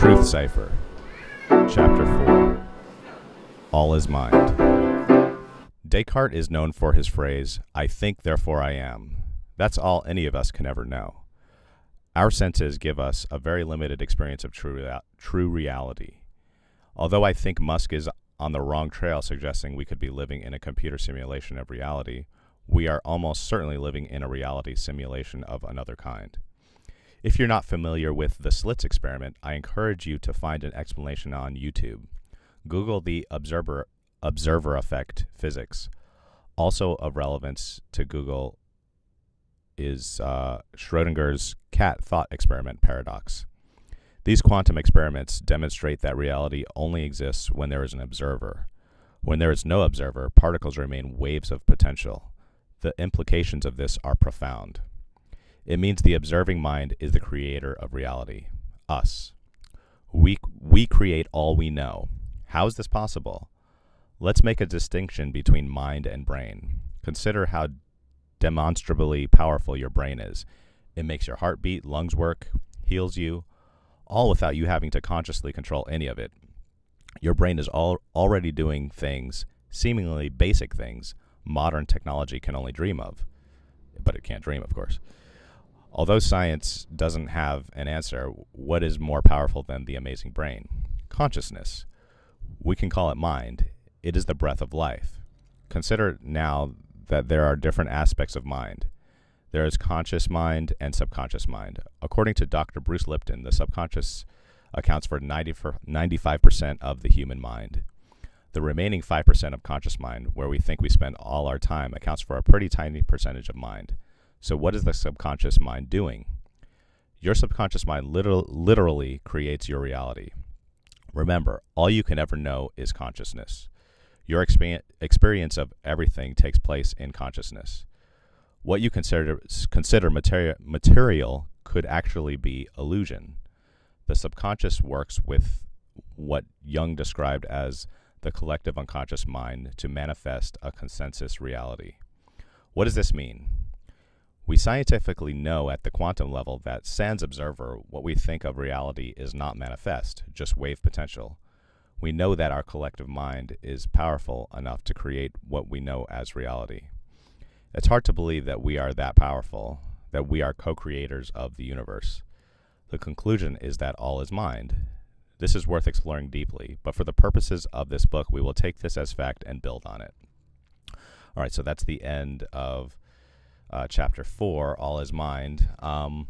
Truth Cypher, Chapter 4, All is Mind. Descartes is known for his phrase, "I think, therefore I am." That's all any of us can ever know. Our senses give us a very limited experience of true reality. Although I think Musk is on the wrong trail suggesting we could be living in a computer simulation of reality, we are almost certainly living in a reality simulation of another kind. If you're not familiar with the Slits experiment, I encourage you to find an explanation on YouTube. Google the observer effect physics. Also of relevance to Google is Schrödinger's cat thought experiment paradox. These quantum experiments demonstrate that reality only exists when there is an observer. When there is no observer, particles remain waves of potential. The implications of this are profound. It means the observing mind is the creator of reality, us. We create all we know. How is this possible? Let's make a distinction between mind and brain. Consider how demonstrably powerful your brain is. It makes your heart beat, lungs work, heals you, all without you having to consciously control any of it. Your brain is already doing things, seemingly basic things, modern technology can only dream of. But it can't dream, of course. Although science doesn't have an answer, what is more powerful than the amazing brain? Consciousness. We can call it mind. It is the breath of life. Consider now that there are different aspects of mind. There is conscious mind and subconscious mind. According to Dr. Bruce Lipton, the subconscious accounts for 95% of the human mind. The remaining 5% of conscious mind, where we think we spend all our time, accounts for a pretty tiny percentage of mind. So what is the subconscious mind doing? Your subconscious mind literally creates your reality. Remember, all you can ever know is consciousness. Your experience of everything takes place in consciousness. What you consider material could actually be illusion. The subconscious works with what Jung described as the collective unconscious mind to manifest a consensus reality. What does this mean? We scientifically know at the quantum level that sans observer, what we think of reality is not manifest, just wave potential. We know that our collective mind is powerful enough to create what we know as reality. It's hard to believe that we are that powerful, that we are co-creators of the universe. The conclusion is that all is mind. This is worth exploring deeply, but for the purposes of this book, we will take this as fact and build on it. All right, so that's the end of Chapter 4, All is Mind. I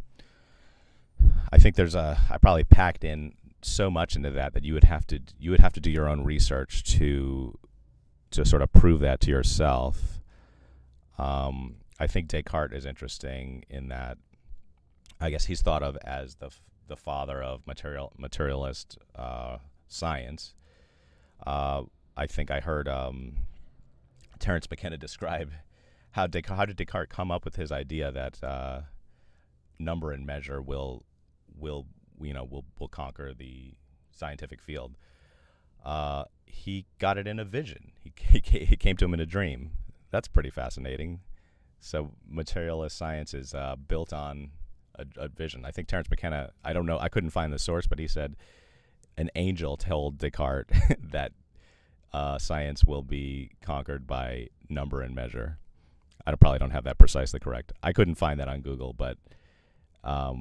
think I probably packed in so much into that you would have to do your own research to sort of prove that to yourself. I think Descartes is interesting in that I guess he's thought of as the father of materialist science. I think I heard Terence McKenna describe how did Descartes come up with his idea that number and measure will conquer the scientific field. He got it in a vision. He came to him in a dream. That's pretty fascinating. So materialist science is built on a vision. I think Terence McKenna, I don't know, I couldn't find the source, but he said an angel told Descartes that science will be conquered by number and measure. I probably don't have that precisely correct. I couldn't find that on Google, but I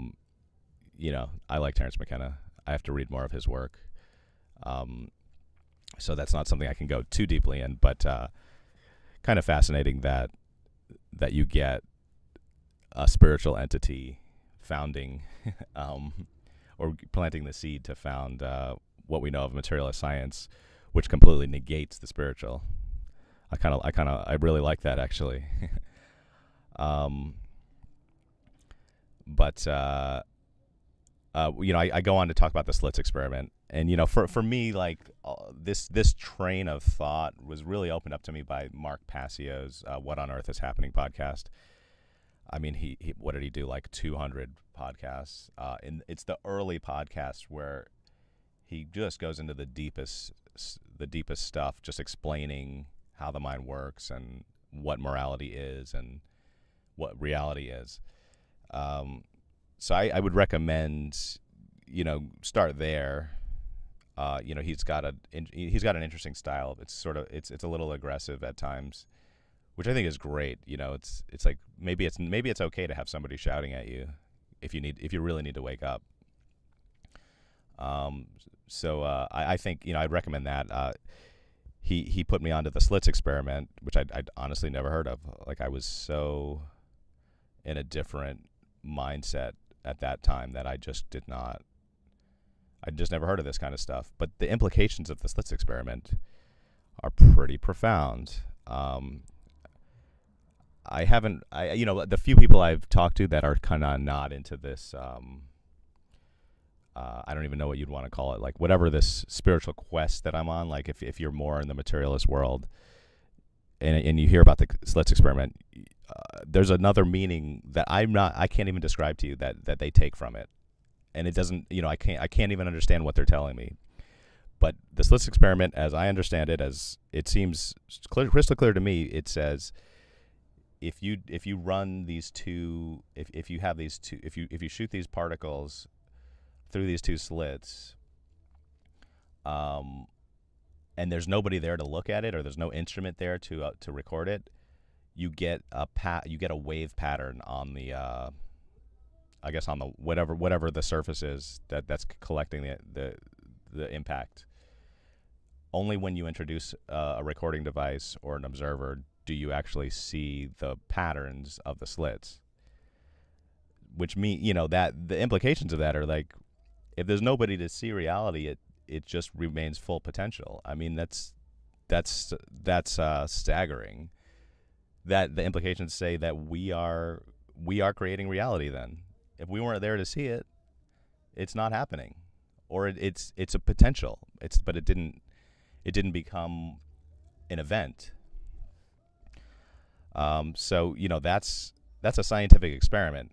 like Terence McKenna. I have to read more of his work. So that's not something I can go too deeply in, but kind of fascinating that you get a spiritual entity founding or planting the seed to found what we know of materialist science, which completely negates the spiritual. I really like that, actually. But I go on to talk about the Slits experiment, and for me, like this train of thought was really opened up to me by Mark Passio's "What on Earth is Happening" podcast. I mean, he what did he do? Like 200 podcasts, and it's the early podcast where he just goes into the deepest stuff, just explaining how the mind works and what morality is and what reality is. So I would recommend start there. He's got an interesting style. It's a little aggressive at times, which I think is great. It's like maybe it's okay to have somebody shouting at you if you really need to wake up. I think I'd recommend that. He put me onto the Slits experiment, which I'd honestly never heard of. Like, I was so in a different mindset at that time that I just never heard of this kind of stuff. But the implications of the Slits experiment are pretty profound. The few people I've talked to that are kind of not into this, I don't even know what you'd want to call it, like whatever this spiritual quest that I'm on, like if you're more in the materialist world and you hear about the Slits experiment, there's another meaning that I can't even describe to you that they take from it. And it doesn't, I can't even understand what they're telling me. But the Slits experiment, as I understand it, as it seems crystal clear to me, it says if you run these two, if you have these two, if you shoot these particles through these two slits, and there's nobody there to look at it, or there's no instrument there to record it, you get a wave pattern on the I guess on the whatever the surface is that's collecting the impact. Only when you introduce a recording device or an observer do you actually see the patterns of the slits. Which mean that the implications of that are like, if there's nobody to see reality, it just remains full potential. I mean, that's staggering. That the implications say that we are creating reality. Then, if we weren't there to see it, it's not happening, or it's a potential. But it didn't become an event. So that's a scientific experiment.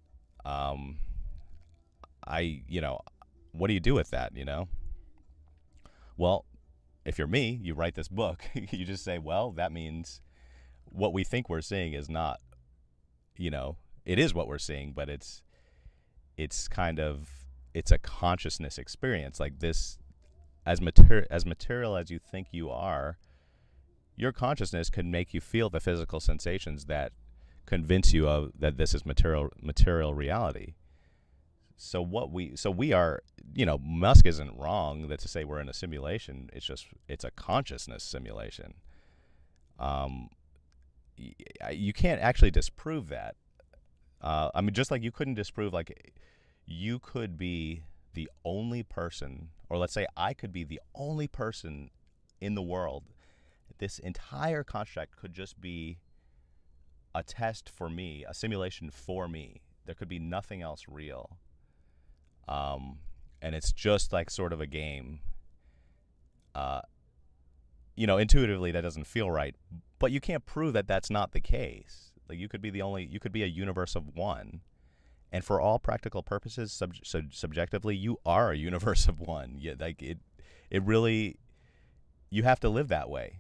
What do you do with that? Well, if you're me, you write this book. You just say, well, that means what we think we're seeing is not, it is what we're seeing, but it's a consciousness experience. Like this, as material as you think you are, your consciousness can make you feel the physical sensations that convince you of that this is material reality. So we are, Musk isn't wrong to say we're in a simulation. It's a consciousness simulation. You can't actually disprove that. Just like you couldn't disprove, like, you could be the only person, or let's say I could be the only person in the world. This entire construct could just be a test for me, a simulation for me. There could be nothing else real. And it's just like sort of a game. Intuitively that doesn't feel right, but you can't prove that that's not the case. Like, you could be a universe of one. And for all practical purposes, subjectively, you are a universe of one. It really, you have to live that way.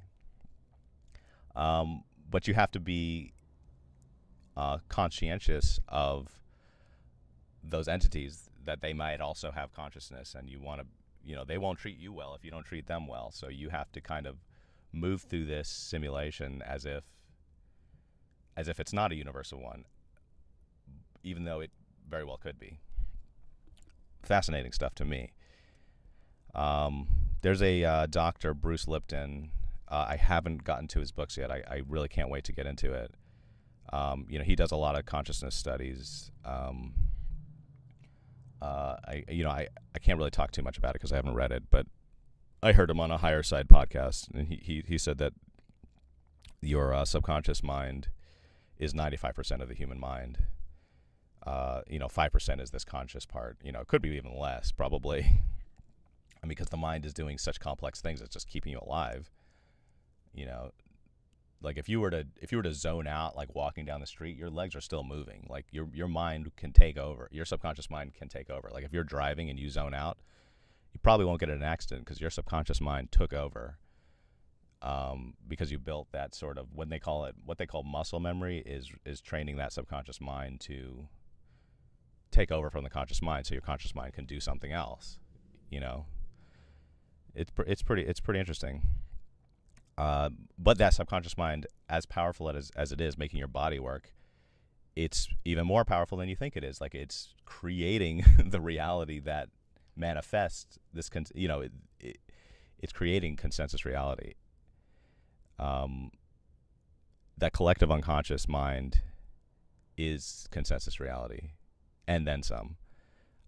But you have to be conscientious of those entities, that they might also have consciousness, and you want to, they won't treat you well if you don't treat them well. So you have to kind of move through this simulation as if it's not a universe of one, even though it very well could be. Fascinating stuff to me. There's a Dr. Bruce Lipton. I haven't gotten to his books yet. I really can't wait to get into it. He does a lot of consciousness studies. I can't really talk too much about it because I haven't read it, but I heard him on a Higher Side podcast, and he said that your subconscious mind is 95% of the human mind. 5% is this conscious part. It could be even less, probably. Because the mind is doing such complex things, it's just keeping you alive. Like if you were to zone out, like walking down the street, your legs are still moving. Like your mind can take over. Your subconscious mind can take over. Like if you're driving and you zone out, you probably won't get in an accident because your subconscious mind took over. Because you built that sort of what they call muscle memory is training that subconscious mind to take over from the conscious mind, so your conscious mind can do something else. It's pretty interesting. But that subconscious mind, as powerful as it is making your body work, it's even more powerful than you think it is. Like, it's creating the reality that manifests this. It's creating consensus reality. That collective unconscious mind is consensus reality, and then some.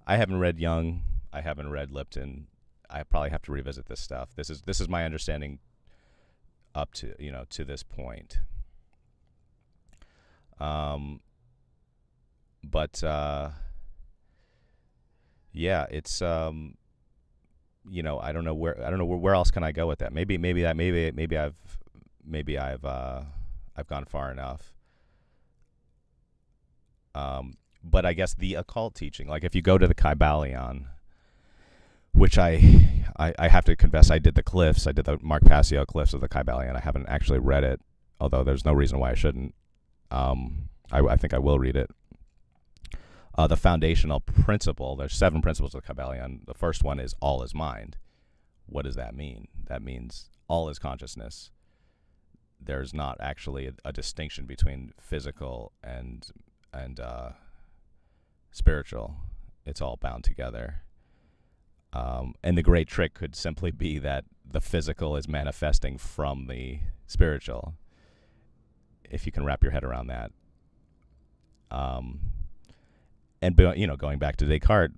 I haven't read Jung. I haven't read Lipton. I probably have to revisit this stuff. This is my understanding up to to this point. Yeah, it's I don't know where else can I go with that. Maybe I've gone far enough. But I guess the occult teaching, like if you go to the Kybalion, which I have to confess, I did the Cliffs. I did the Mark Passio Cliffs of the Kybalion. I haven't actually read it, although there's no reason why I shouldn't. I think I will read it. The foundational principle, there's 7 principles of the Kybalion. The first one is all is mind. What does that mean? That means all is consciousness. There's not actually a distinction between physical and spiritual. It's all bound together. And the great trick could simply be that the physical is manifesting from the spiritual, if you can wrap your head around that. And going back to Descartes,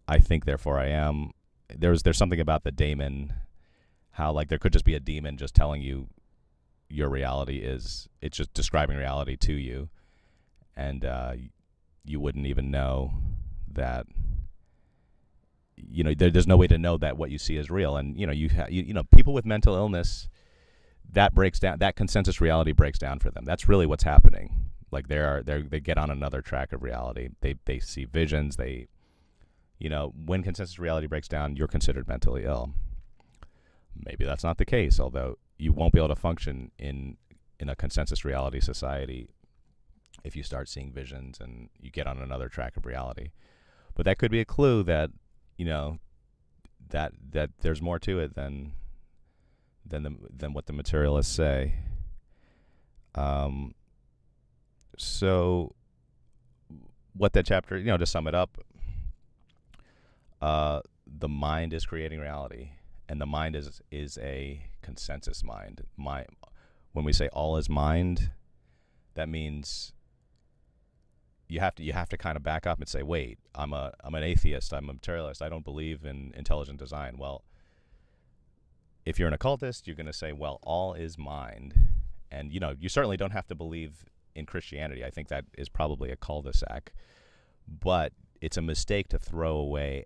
I think therefore I am. There's something about the daemon, how like there could just be a demon just telling you your reality is. It's just describing reality to you, and you wouldn't even know that. There's no way to know that what you see is real, and people with mental illness, that breaks down. That consensus reality breaks down for them. That's really what's happening. Like they get on another track of reality. They see visions. When consensus reality breaks down, you're considered mentally ill. Maybe that's not the case, although you won't be able to function in a consensus reality society if you start seeing visions and you get on another track of reality. But that could be a clue that that there's more to it than what the materialists say. So what that chapter, to sum it up, the mind is creating reality, and the mind is a consensus mind. When we say all is mind, that means you have to kind of back up and say, wait, I'm an atheist, I'm a materialist, I don't believe in intelligent design. Well, if you're an occultist, you're going to say, well, all is mind. And you certainly don't have to believe in Christianity. I think that is probably a cul-de-sac, but it's a mistake to throw away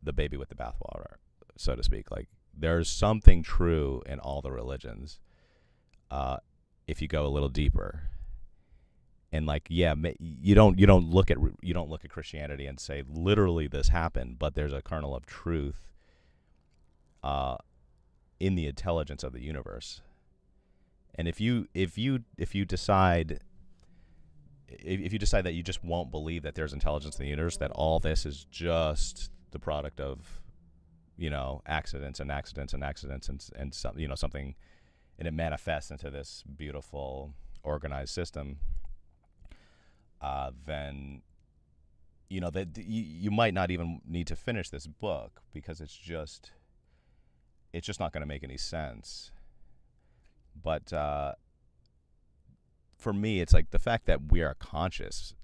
the baby with the bathwater, so to speak. Like, there's something true in all the religions, if you go a little deeper. And you don't look at Christianity and say literally this happened, but there's a kernel of truth in the intelligence of the universe. And if you decide that you just won't believe that there's intelligence in the universe, that all this is just the product of accidents and something, and it manifests into this beautiful organized system, then that you might not even need to finish this book, because it's just not going to make any sense. But for me, it's like the fact that we are conscious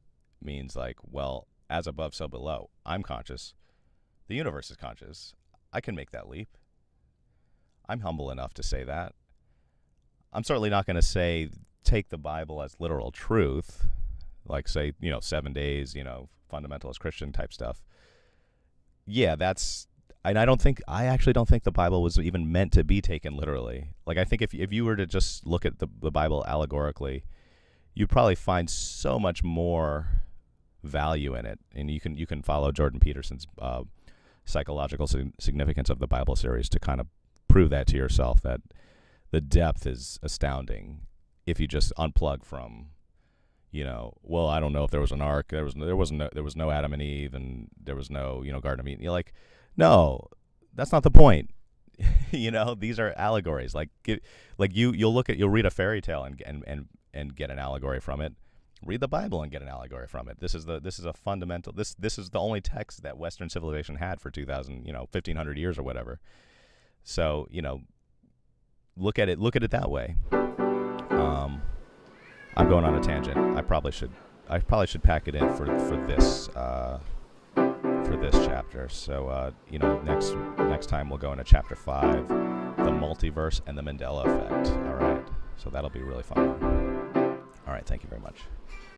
means like, well, as above, so below. I'm conscious. The universe is conscious. I can make that leap. I'm humble enough to say that. I'm certainly not going to say take the Bible as literal truth, like say, 7 days, fundamentalist Christian type stuff. Yeah, and I actually don't think the Bible was even meant to be taken literally. Like, I think if you were to just look at the Bible allegorically, you'd probably find so much more value in it. And you can follow Jordan Peterson's psychological significance of the Bible series to kind of prove that to yourself, that the depth is astounding if you just unplug from well, I don't know if there was an ark. There was no Adam and Eve, and there was no, Garden of Eden. You're like, no, that's not the point. These are allegories. You'll read a fairy tale and get an allegory from it. Read the Bible and get an allegory from it. This is a fundamental. This is the only text that Western civilization had for 2,000, 1,500 years or whatever. So, look at it that way. I'm going on a tangent. I probably should pack it in for this chapter. So next time we'll go into chapter 5, the multiverse and the Mandela effect. All right. So that'll be really fun. All right. Thank you very much.